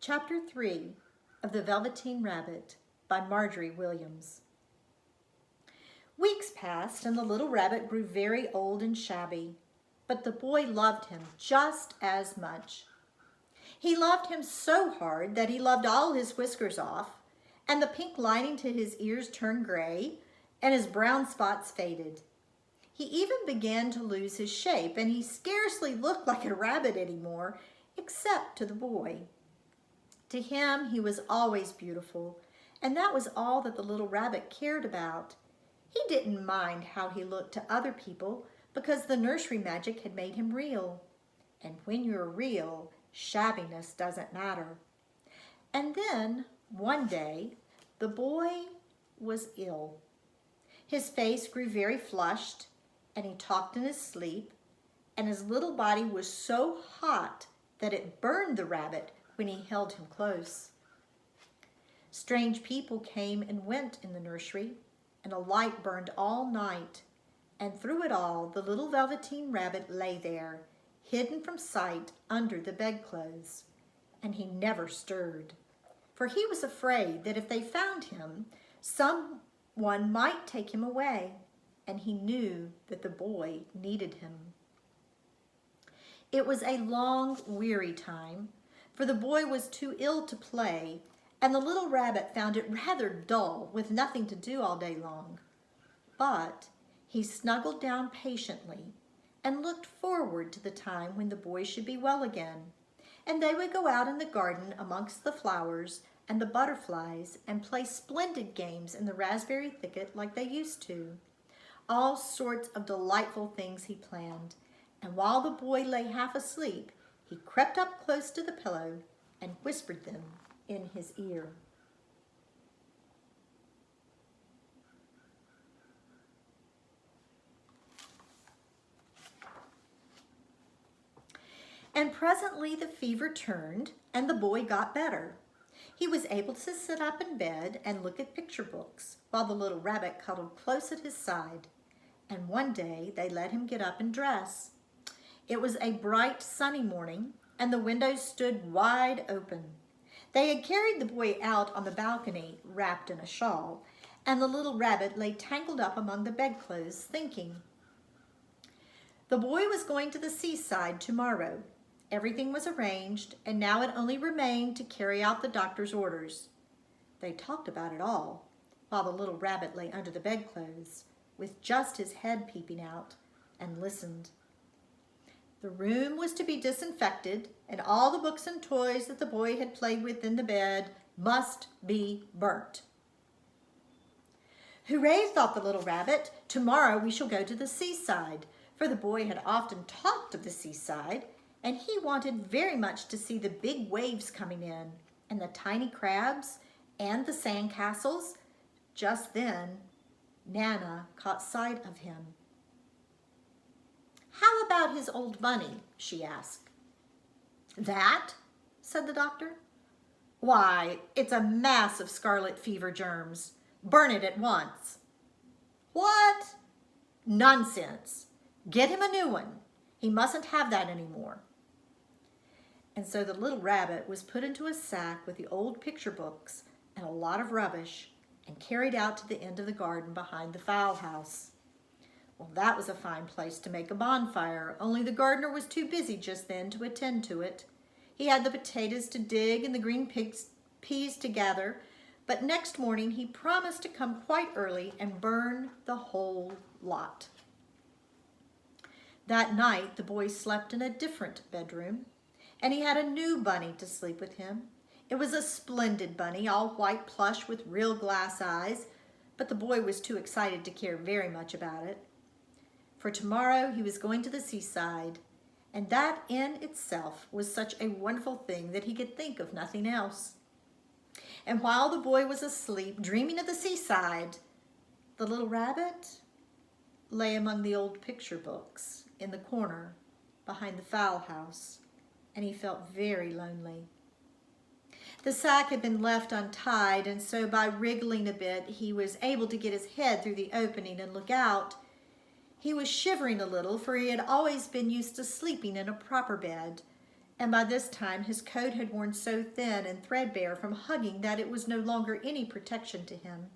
Chapter 3 of The Velveteen Rabbit by Margery Williams. Weeks passed and the little rabbit grew very old and shabby, but the boy loved him just as much. He loved him so hard that he loved all his whiskers off, and the pink lining to his ears turned gray, and his brown spots faded. He even began to lose his shape, and he scarcely looked like a rabbit anymore, except to the boy. To him, he was always beautiful, and that was all that the little rabbit cared about. He didn't mind how he looked to other people because the nursery magic had made him real. And when you're real, shabbiness doesn't matter. And then, one day, the boy was ill. His face grew very flushed, and he talked in his sleep, and his little body was so hot that it burned the rabbit when he held him close. Strange people came and went in the nursery, and a light burned all night, and through it all the little Velveteen Rabbit lay there, hidden from sight under the bedclothes, and he never stirred, for he was afraid that if they found him, someone might take him away, and he knew that the boy needed him. It was a long, weary time, for the boy was too ill to play, and the little rabbit found it rather dull with nothing to do all day long. But he snuggled down patiently and looked forward to the time when the boy should be well again, and they would go out in the garden amongst the flowers and the butterflies and play splendid games in the raspberry thicket like they used to. All sorts of delightful things he planned, and while the boy lay half asleep, he crept up close to the pillow and whispered them in his ear. And presently the fever turned and the boy got better. He was able to sit up in bed and look at picture books while the little rabbit cuddled close at his side. And one day they let him get up and dress. It was a bright, sunny morning, and the windows stood wide open. They had carried the boy out on the balcony, wrapped in a shawl, and the little rabbit lay tangled up among the bedclothes, thinking. The boy was going to the seaside tomorrow. Everything was arranged, and now it only remained to carry out the doctor's orders. They talked about it all, while the little rabbit lay under the bedclothes, with just his head peeping out, and listened. The room was to be disinfected, and all the books and toys that the boy had played with in the bed must be burnt. Hooray, thought the little rabbit. Tomorrow we shall go to the seaside, for the boy had often talked of the seaside, and he wanted very much to see the big waves coming in, and the tiny crabs, and the sand castles. Just then, Nana caught sight of him. How about his old bunny? She asked. That? Said the doctor. Why, it's a mass of scarlet fever germs. Burn it at once. What? Nonsense. Get him a new one. He mustn't have that anymore. And so the little rabbit was put into a sack with the old picture books and a lot of rubbish and carried out to the end of the garden behind the fowl house. Well, that was a fine place to make a bonfire, only the gardener was too busy just then to attend to it. He had the potatoes to dig and the green peas to gather, but next morning he promised to come quite early and burn the whole lot. That night the boy slept in a different bedroom, and he had a new bunny to sleep with him. It was a splendid bunny, all white plush with real glass eyes, but the boy was too excited to care very much about it. For tomorrow he was going to the seaside, and that in itself was such a wonderful thing that he could think of nothing else. And while the boy was asleep, dreaming of the seaside, the little rabbit lay among the old picture books in the corner behind the fowl house, and he felt very lonely. The sack had been left untied, and so by wriggling a bit, he was able to get his head through the opening and look out. He was shivering a little, for he had always been used to sleeping in a proper bed, and by this time his coat had worn so thin and threadbare from hugging that it was no longer any protection to him.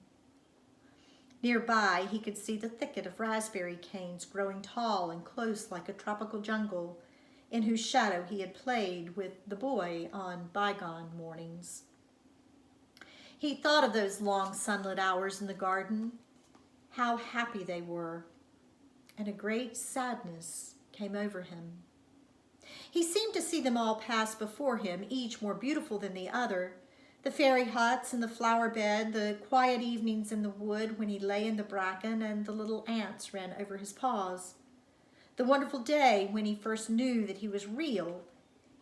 Nearby, he could see the thicket of raspberry canes growing tall and close like a tropical jungle, in whose shadow he had played with the boy on bygone mornings. He thought of those long sunlit hours in the garden, how happy they were, and a great sadness came over him. He seemed to see them all pass before him, each more beautiful than the other. The fairy huts and the flower bed, the quiet evenings in the wood when he lay in the bracken and the little ants ran over his paws. The wonderful day when he first knew that he was real.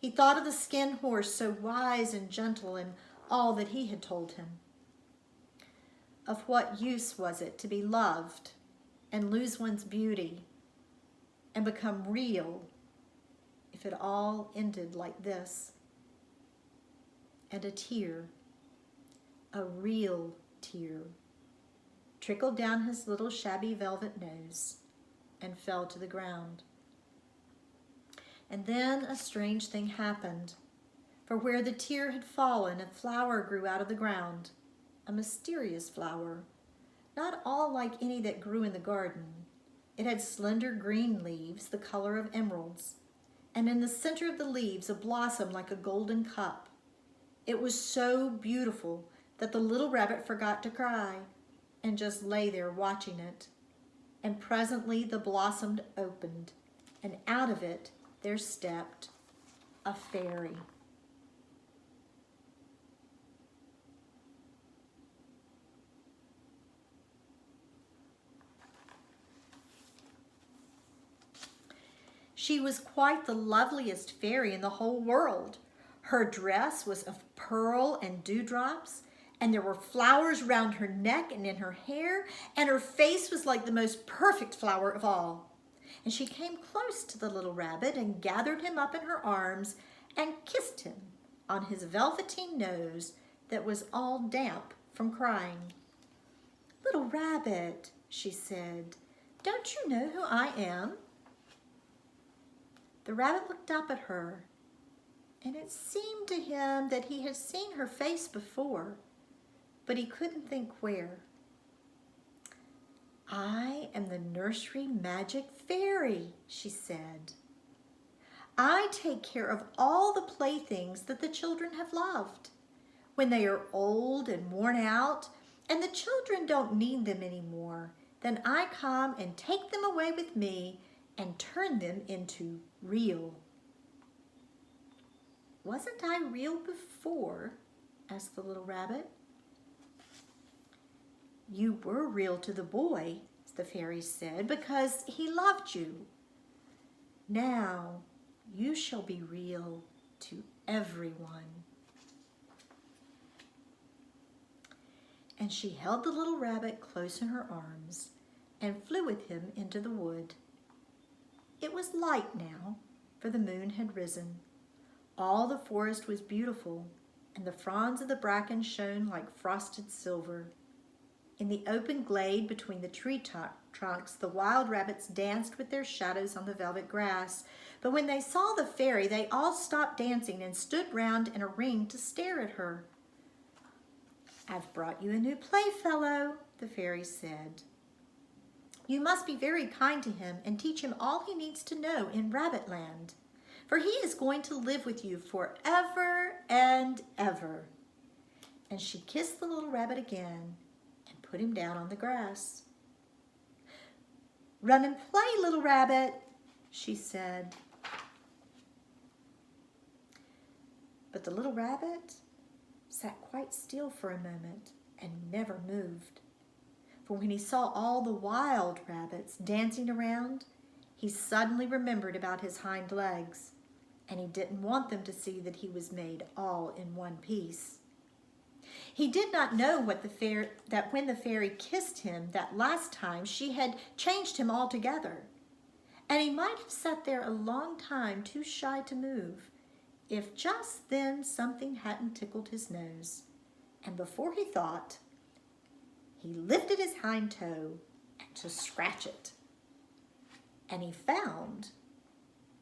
He thought of the skin horse so wise and gentle and all that he had told him. Of what use was it to be loved and lose one's beauty and become real if it all ended like this? And a tear, a real tear, trickled down his little shabby velvet nose and fell to the ground. And then a strange thing happened, for where the tear had fallen, a flower grew out of the ground, a mysterious flower, not all like any that grew in the garden. It had slender green leaves, the color of emeralds, and in the center of the leaves a blossom like a golden cup. It was so beautiful that the little rabbit forgot to cry and just lay there watching it. And presently the blossom opened, and out of it there stepped a fairy. She was quite the loveliest fairy in the whole world. Her dress was of pearl and dewdrops, and there were flowers round her neck and in her hair, and her face was like the most perfect flower of all. And she came close to the little rabbit and gathered him up in her arms and kissed him on his velveteen nose that was all damp from crying. "Little rabbit," she said, "don't you know who I am?" The rabbit looked up at her, and it seemed to him that he had seen her face before, but he couldn't think where. "I am the nursery magic fairy," she said. "I take care of all the playthings that the children have loved. When they are old and worn out, and the children don't need them anymore, then I come and take them away with me and turn them into real." "Wasn't I real before?" asked the little rabbit. "You were real to the boy," the fairy said, "because he loved you. Now you shall be real to everyone." And she held the little rabbit close in her arms and flew with him into the wood. It was light now, for the moon had risen. All the forest was beautiful, and the fronds of the bracken shone like frosted silver. In the open glade between the tree trunks, the wild rabbits danced with their shadows on the velvet grass. But when they saw the fairy, they all stopped dancing and stood round in a ring to stare at her. "I've brought you a new playfellow," the fairy said. "You must be very kind to him and teach him all he needs to know in Rabbitland, for he is going to live with you forever and ever." And she kissed the little rabbit again and put him down on the grass. "Run and play, little rabbit," she said. But the little rabbit sat quite still for a moment and never moved. For when he saw all the wild rabbits dancing around, he suddenly remembered about his hind legs, and he didn't want them to see that he was made all in one piece. He did not know that when the fairy kissed him that last time, she had changed him altogether, and he might have sat there a long time too shy to move, if just then something hadn't tickled his nose, and before he thought, he lifted his hind toe to scratch it, and he found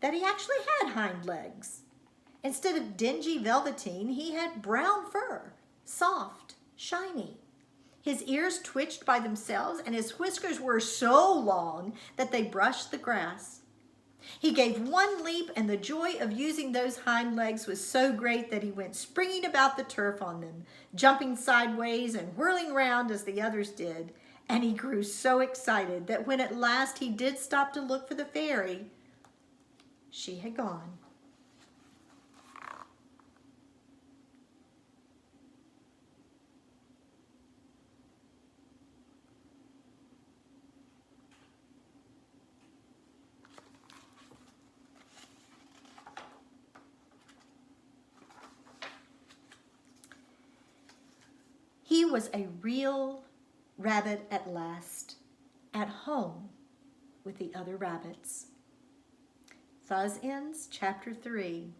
that he actually had hind legs, Instead of dingy velveteen, he had brown fur, soft, shiny. His ears twitched by themselves, and his whiskers were so long that they brushed the grass. He gave one leap, and the joy of using those hind legs was so great that he went springing about the turf on them, jumping sideways and whirling round as the others did. And he grew so excited that when at last he did stop to look for the fairy, she had gone. He was a real rabbit at last, at home with the other rabbits. Thus ends Chapter 3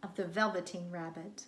of The Velveteen Rabbit.